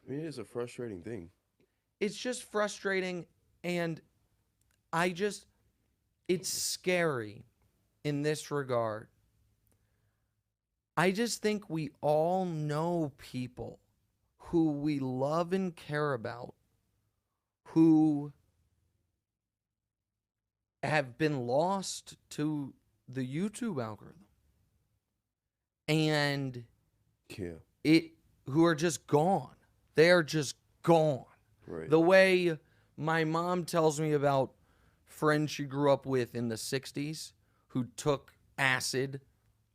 I mean, it is a frustrating thing. It's just frustrating, and it's scary in this regard. I just think we all know people who we love and care about who have been lost to the YouTube algorithm. And who are just gone. They are just gone. Right. The way my mom tells me about friends she grew up with in the 60s who took acid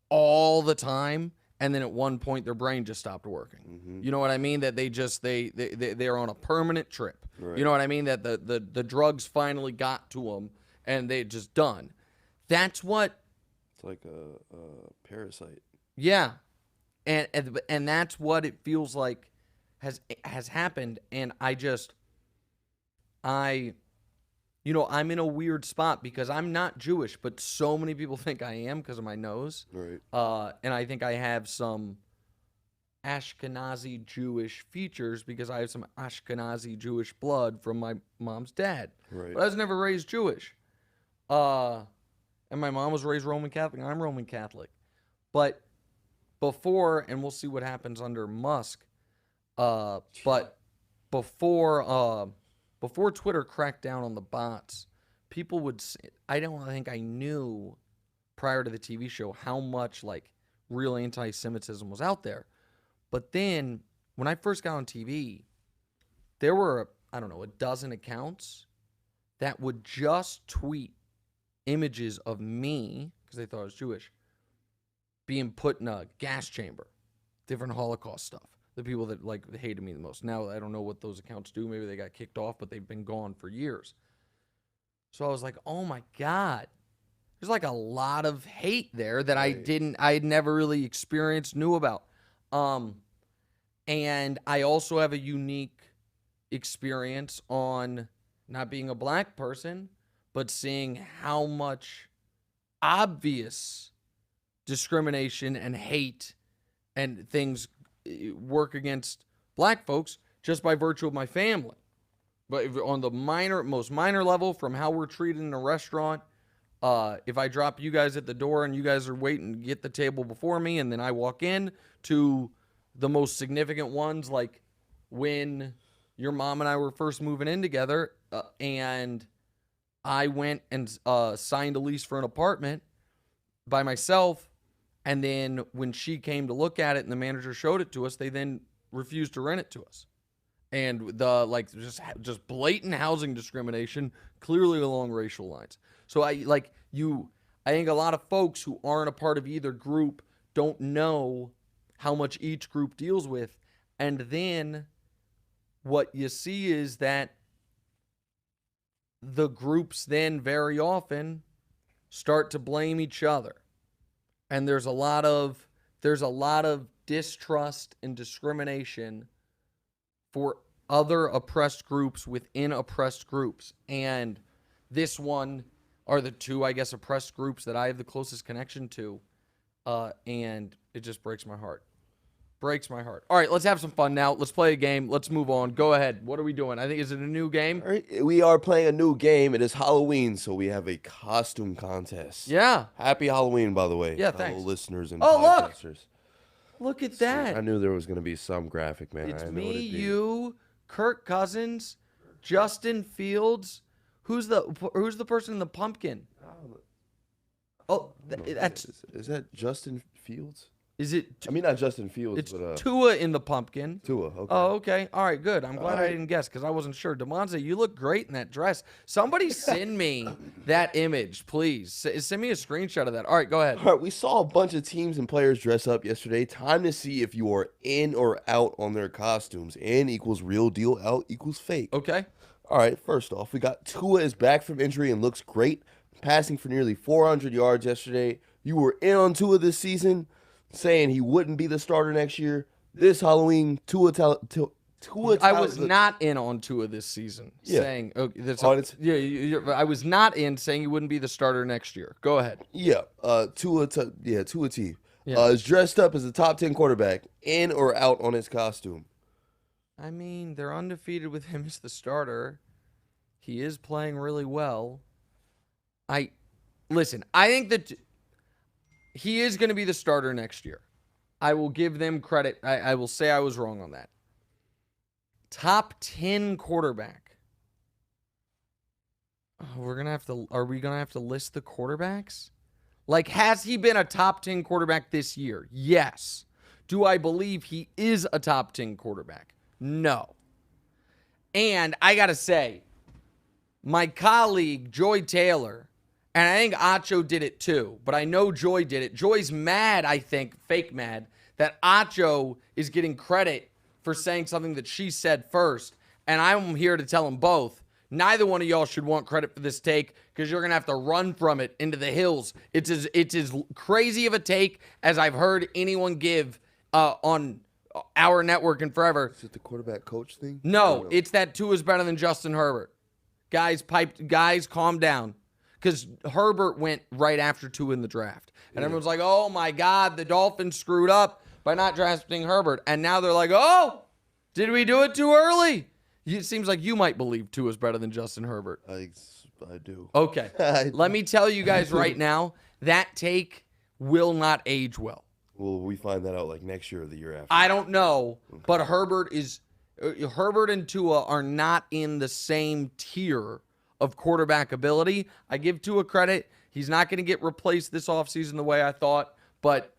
all the time, and then at one point their brain just stopped working. Mm-hmm. You know what I mean? That they're on a permanent trip. Right. You know what I mean? That the drugs finally got to them and they're just done. That's what. It's like a parasite. Yeah, and that's what it feels like has happened. And I'm in a weird spot because I'm not Jewish, but so many people think I am because of my nose. Right. And I think I have some Ashkenazi Jewish features because I have some Ashkenazi Jewish blood from my mom's dad. Right. But I was never raised Jewish. And my mom was raised Roman Catholic, and I'm Roman Catholic. But before, and we'll see what happens under Musk, but before Twitter cracked down on the bots, people would say, I don't think I knew prior to the TV show how much like real anti-Semitism was out there. But then when I first got on TV, there were, I don't know, a dozen accounts that would just tweet images of me, because they thought I was Jewish, being put in a gas chamber, different Holocaust stuff. The people that like hated me the most. Now I don't know what those accounts do. Maybe they got kicked off, but they've been gone for years. So I was like, oh my God. There's like a lot of hate there that I had never really experienced, knew about. And I also have a unique experience on not being a black person, but seeing how much obvious discrimination and hate and things work against black folks just by virtue of my family. But on the most minor level, from how we're treated in a restaurant, if I drop you guys at the door and you guys are waiting to get the table before me and then I walk in, to the most significant ones, like when your mom and I were first moving in together and I went and signed a lease for an apartment by myself, and then when she came to look at it and the manager showed it to us, they then refused to rent it to us. And the like just blatant housing discrimination, clearly along racial lines. So I think a lot of folks who aren't a part of either group don't know how much each group deals with. And then what you see is that the groups then very often start to blame each other. And there's a lot of distrust and discrimination for other oppressed groups within oppressed groups. And this one are the two, I guess, oppressed groups that I have the closest connection to. And it just breaks my heart. Breaks my heart. All right, let's have some fun now. Let's play a game. Let's move on. Go ahead. What are we doing? I think, is it a new game? All right, we are playing a new game. It is Halloween, so we have a costume contest. Yeah. Happy Halloween, by the way. Yeah, thanks. Listeners and look! podcasters. Look at that. I knew there was going to be some graphic, man. It's I know me, what it'd be. you, Kirk Cousins, Justin Fields. Who's the person in the pumpkin? Oh, that's is that Justin Fields? Is it? I mean, not Justin Fields, It's but Tua in the pumpkin. Tua. Okay. Oh, okay. All right, good. I'm glad All I right. didn't guess because I wasn't sure. DeMonte, you look great in that dress. Somebody send me that image, please. Send me a screenshot of that. All right, go ahead. All right, we saw a bunch of teams and players dress up yesterday. Time to see if you are in or out on their costumes. In equals real deal, out equals fake. Okay. All right, first off, we got Tua is back from injury and looks great, passing for nearly 400 yards yesterday. You were in on Tua this season, saying he wouldn't be the starter next year. This Halloween, I was not in on Tua this season, saying I was not in saying he wouldn't be the starter next year. Go ahead. Yeah, Tua T is dressed up as a top 10 quarterback, in or out on his costume. I mean, they're undefeated with him as the starter. He is playing really well. I think that he is going to be the starter next year. I will give them credit. I will say I was wrong on that. Top 10 quarterback. Oh, are we going to have to list the quarterbacks? Like, has he been a top 10 quarterback this year? Yes. Do I believe he is a top 10 quarterback? No. And I got to say, my colleague, Joy Taylor, and I think Acho did it too, but I know Joy did it. Joy's mad, I think, fake mad, that Acho is getting credit for saying something that she said first. And I'm here to tell them both, neither one of y'all should want credit for this take because you're going to have to run from it into the hills. It's as crazy of a take as I've heard anyone give on our network in forever. Is it the quarterback coach thing? No, it's that Tua's better than Justin Herbert. Guys, calm down. Because Herbert went right after Tua in the draft. And everyone's like, oh my God, the Dolphins screwed up by not drafting Herbert. And now they're like, oh, did we do it too early? It seems like you might believe Tua's better than Justin Herbert. I do. Okay. Let me tell you guys right now, that take will not age well. Will we find that out like next year or the year after? I don't know, but Herbert and Tua are not in the same tier of quarterback ability. I give Tua credit. He's not going to get replaced this offseason the way I thought, but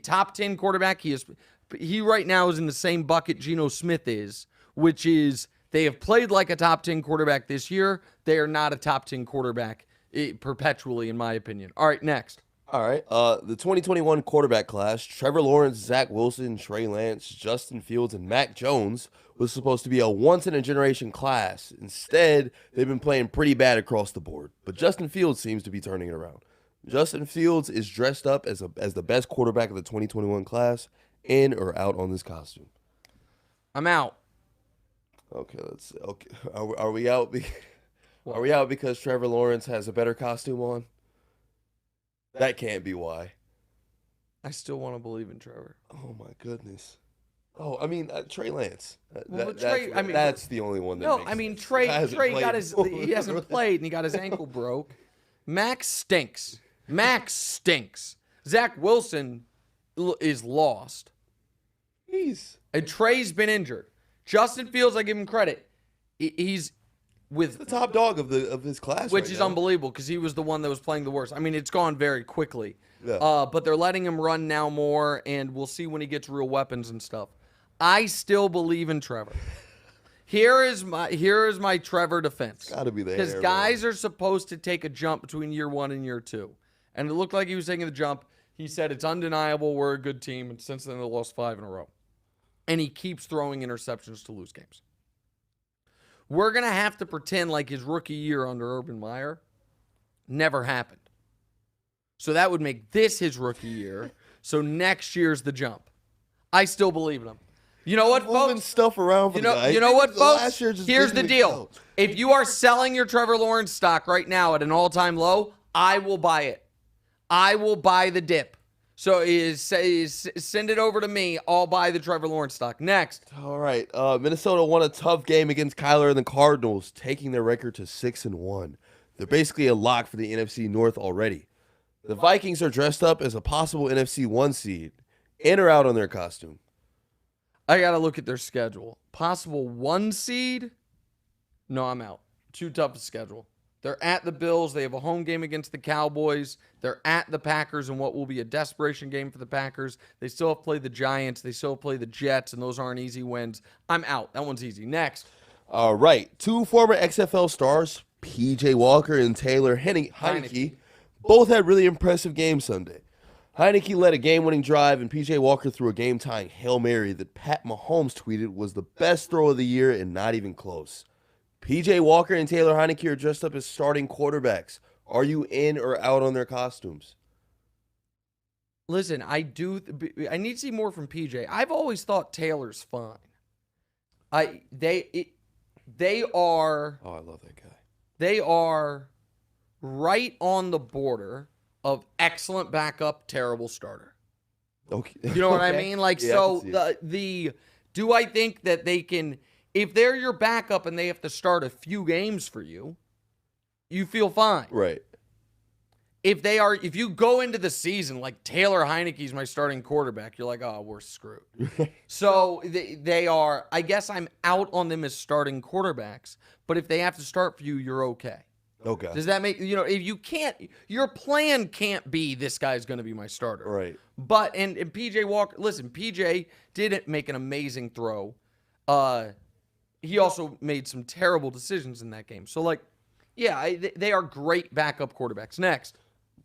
top 10 quarterback, he right now is in the same bucket Geno Smith is, which is they have played like a top 10 quarterback this year. They are not a top 10 quarterback perpetually, in my opinion. All right, next. All right. The 2021 quarterback class, Trevor Lawrence, Zach Wilson, Trey Lance, Justin Fields, and Mac Jones was supposed to be a once-in-a-generation class. Instead, they've been playing pretty bad across the board. But Justin Fields seems to be turning it around. Justin Fields is dressed up as the best quarterback of the 2021 class, in or out on this costume. I'm out. Okay, Are we out? Are we out because Trevor Lawrence has a better costume on? That can't be why. I still want to believe in Trevor. Oh my goodness. Oh, I mean Trey Lance. That's the only one. Trey got he hasn't played and he got his ankle broke. Max stinks. Zach Wilson is lost. And Trey's been injured. Justin Fields, I give him credit. He's with the top dog of his class, which right is now. Unbelievable because he was the one that was playing the worst. I mean, it's gone very quickly. Yeah. But they're letting him run now more, and we'll see when he gets real weapons and stuff. I still believe in Trevor. Here is my Trevor defense. It's gotta be there. Because guys are supposed to take a jump between year 1 and year 2. And it looked like he was taking the jump. He said it's undeniable we're a good team, and since then they lost 5 in a row. And he keeps throwing interceptions to lose games. We're going to have to pretend like his rookie year under Urban Meyer never happened. So that would make this his rookie year. So next year's the jump. I still believe in him. You know what, folks? Stuff around for you know what, folks? Here's the deal. If you are selling your Trevor Lawrence stock right now at an all-time low, I will buy it. I will buy the dip. So send it over to me. I'll buy the Trevor Lawrence stock. Next. All right. Minnesota won a tough game against Kyler and the Cardinals, taking their record to 6-1. They're basically a lock for the NFC North already. The Vikings are dressed up as a possible NFC 1 seed. In or out on their costume? I got to look at their schedule. Possible 1 seed? No, I'm out. Too tough a schedule. They're at the Bills. They have a home game against the Cowboys. They're at the Packers in what will be a desperation game for the Packers. They still have played the Giants. They still play the Jets, and those aren't easy wins. I'm out. That one's easy. Next. All right. 2 former XFL stars, P.J. Walker and Taylor Heineke, both had really impressive games Sunday. Heineke led a game-winning drive, and P.J. Walker threw a game-tying Hail Mary that Pat Mahomes tweeted was the best throw of the year and not even close. P.J. Walker and Taylor Heineke are dressed up as starting quarterbacks. Are you in or out on their costumes? Listen, I need to see more from PJ. I've always thought Taylor's fine. They are. Oh, I love that guy. They are right on the border of excellent backup, terrible starter. Okay. You know what I mean? Like, yeah, so do I think that they can, if they're your backup and they have to start a few games for you, you feel fine. Right. If you go into the season like Taylor Heineke's my starting quarterback, you're like, oh, we're screwed. So they are, I guess I'm out on them as starting quarterbacks, but if they have to start for you, you're okay. Okay. Does that make, if you can't, your plan can't be this guy's going to be my starter. Right. But, and PJ Walker, listen, PJ didn't make an amazing throw. He also made some terrible decisions in that game. So, like, yeah, they are great backup quarterbacks. Next.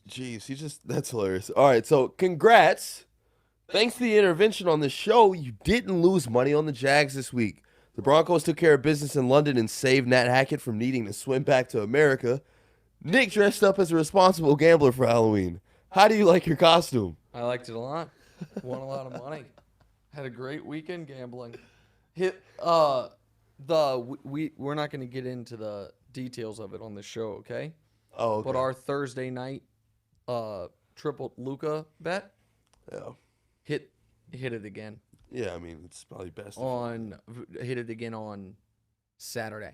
Jeez, that's hilarious. All right, so congrats. Thanks to the intervention on the show, you didn't lose money on the Jags this week. The Broncos took care of business in London and saved Nat Hackett from needing to swim back to America. Nick dressed up as a responsible gambler for Halloween. How do you like your costume? I liked it a lot. Won a lot of money. Had a great weekend gambling. We're not going to get into the details of it on the show, okay? Oh, okay. But our Thursday night triple Luca bet yeah. hit hit it again. Yeah, I mean, it's probably best. Hit it again on Saturday.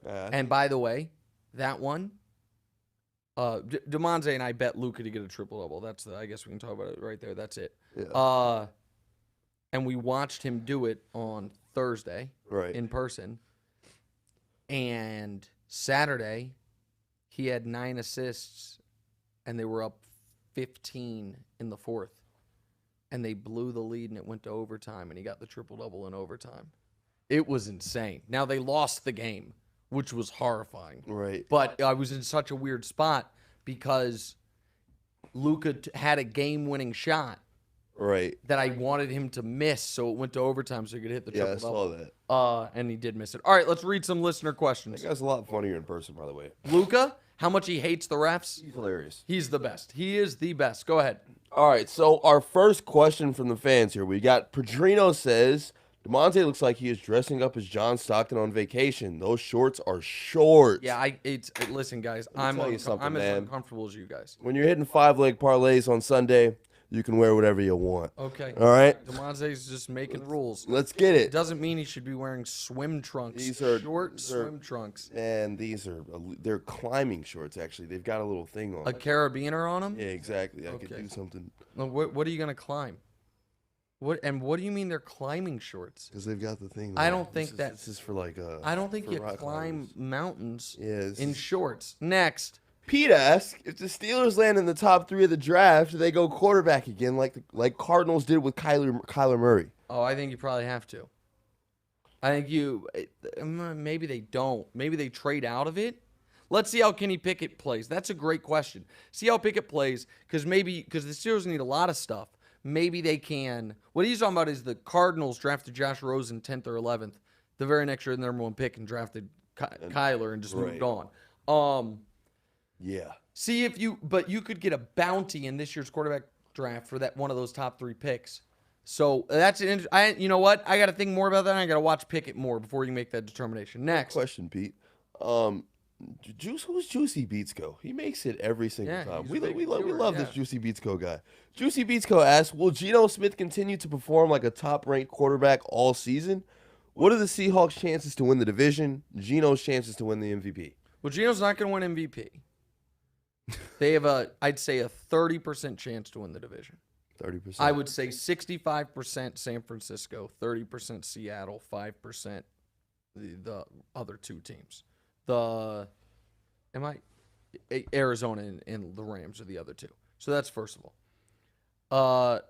Uh, And by the way, that one, Demonze and I bet Luka to get a triple-double. I guess we can talk about it right there. That's it. yeah. And we watched him do it on Thursday Right. in person. And Saturday, he had 9 assists, and they were up 15 in the fourth. And they blew the lead, and it went to overtime, and he got the triple-double in overtime. It was insane. Now, they lost the game, which was horrifying. Right. But I was in such a weird spot because Luka had a game-winning shot Right. that I wanted him to miss, so it went to overtime so he could hit the Yeah, I triple-double. saw that. And he did miss it. All right, let's read some listener questions. That guy's a lot funnier in person, by the way. Luka, how much he hates the refs? He's hilarious. He's the best. He is the best. Go ahead. All right, so our first question from the fans here. We got Pedrino says, DeMonte looks like he is dressing up as John Stockton on vacation. Those shorts are short. Yeah, listen, guys, I'm tell you something, as man. uncomfortable as you guys. When you're hitting 5-leg parlays on Sunday, you can wear whatever you want. Okay. All right? DeMonte's just making rules. Let's get It it. doesn't mean he should be wearing swim trunks. These are swim trunks. And they're climbing shorts, actually. They've got a little thing on. A carabiner on them? Yeah, exactly. I Okay. could do something. No, what are you going to climb? What do you mean they're climbing shorts? Because they've got the thing. I on. don't think This is for like I don't think for you rock climb climbers. mountains Yeah, in shorts. Next. Pete asks, if the Steelers land in the top 3 of the draft, do they go quarterback again like Cardinals did with Kyler Murray? Oh, I think you probably have to. I think maybe they don't. Maybe they trade out of it. Let's see how Kenny Pickett plays. That's a great question. See how Pickett plays, because the Steelers need a lot of stuff. Maybe they can. What he's talking about is the Cardinals drafted Josh Rosen 10th or 11th. The very next year, the number 1 pick, and drafted Kyler and just moved on. Yeah. See if you could get a bounty in this year's quarterback draft for that one of those top 3 picks. So that's you know what? I got to think more about that. And I got to watch Pickett more before you make that determination. Next Question, Pete. Who's Juicy Beats Go? He makes it every single time. he's We a big love doer, this Juicy Beats Go guy. Juicy Beats Go asks, will Geno Smith continue to perform like a top-ranked quarterback all season? What are the Seahawks' chances to win the division? Geno's chances to win the MVP? Well, Geno's not going to win MVP. They have I'd say a 30% chance to win the division. 30%. I would say 65% San Francisco, 30% Seattle, 5% the other 2 teams. Arizona and the Rams are the other 2. So that's first of all.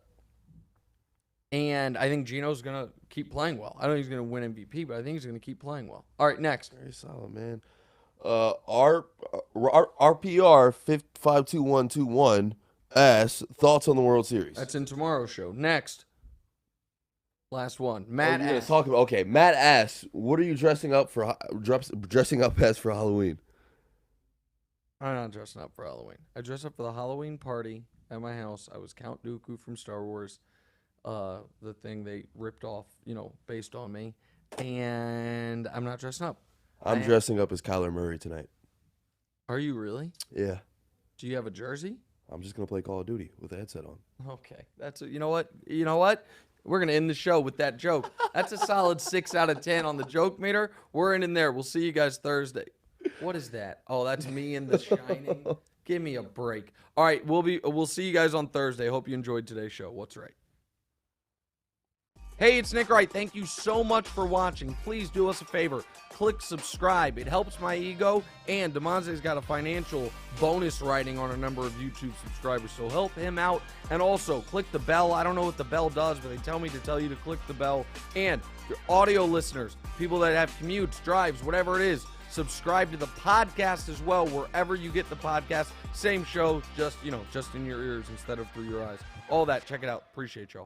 And I think Geno's going to keep playing well. I don't think he's going to win MVP, but I think he's going to keep playing well. All right, next. Very solid, man. RPR 52121 asks, thoughts on the World Series? That's in tomorrow's show. Next. Last one. Matt asks. Matt asks, what are you dressing up as for Halloween? I'm not dressing up for Halloween. I dressed up for the Halloween party at my house. I was Count Dooku from Star Wars, the thing they ripped off, based on me. And I'm not dressing up. I'm dressing up as Kyler Murray tonight. Are you really? Yeah. Do you have a jersey? I'm just going to play Call of Duty with a headset on. Okay. You know what? We're going to end the show with that joke. That's a solid 6 out of 10 on the joke meter. We're in there. We'll see you guys Thursday. What is that? Oh, that's me in The Shining. Give me a break. All right, we'll see you guys on Thursday. Hope you enjoyed today's show. What's right? Hey, it's Nick Wright. Thank you so much for watching. Please do us a favor. Click subscribe. It helps my ego, and DeMonte's got a financial bonus writing on a number of YouTube subscribers, so help him out. And also, click the bell. I don't know what the bell does, but they tell me to tell you to click the bell. And your audio listeners, people that have commutes, drives, whatever it is, subscribe to the podcast as well, wherever you get the podcast. Same show, just in your ears instead of through your eyes. All that. Check it out. Appreciate y'all.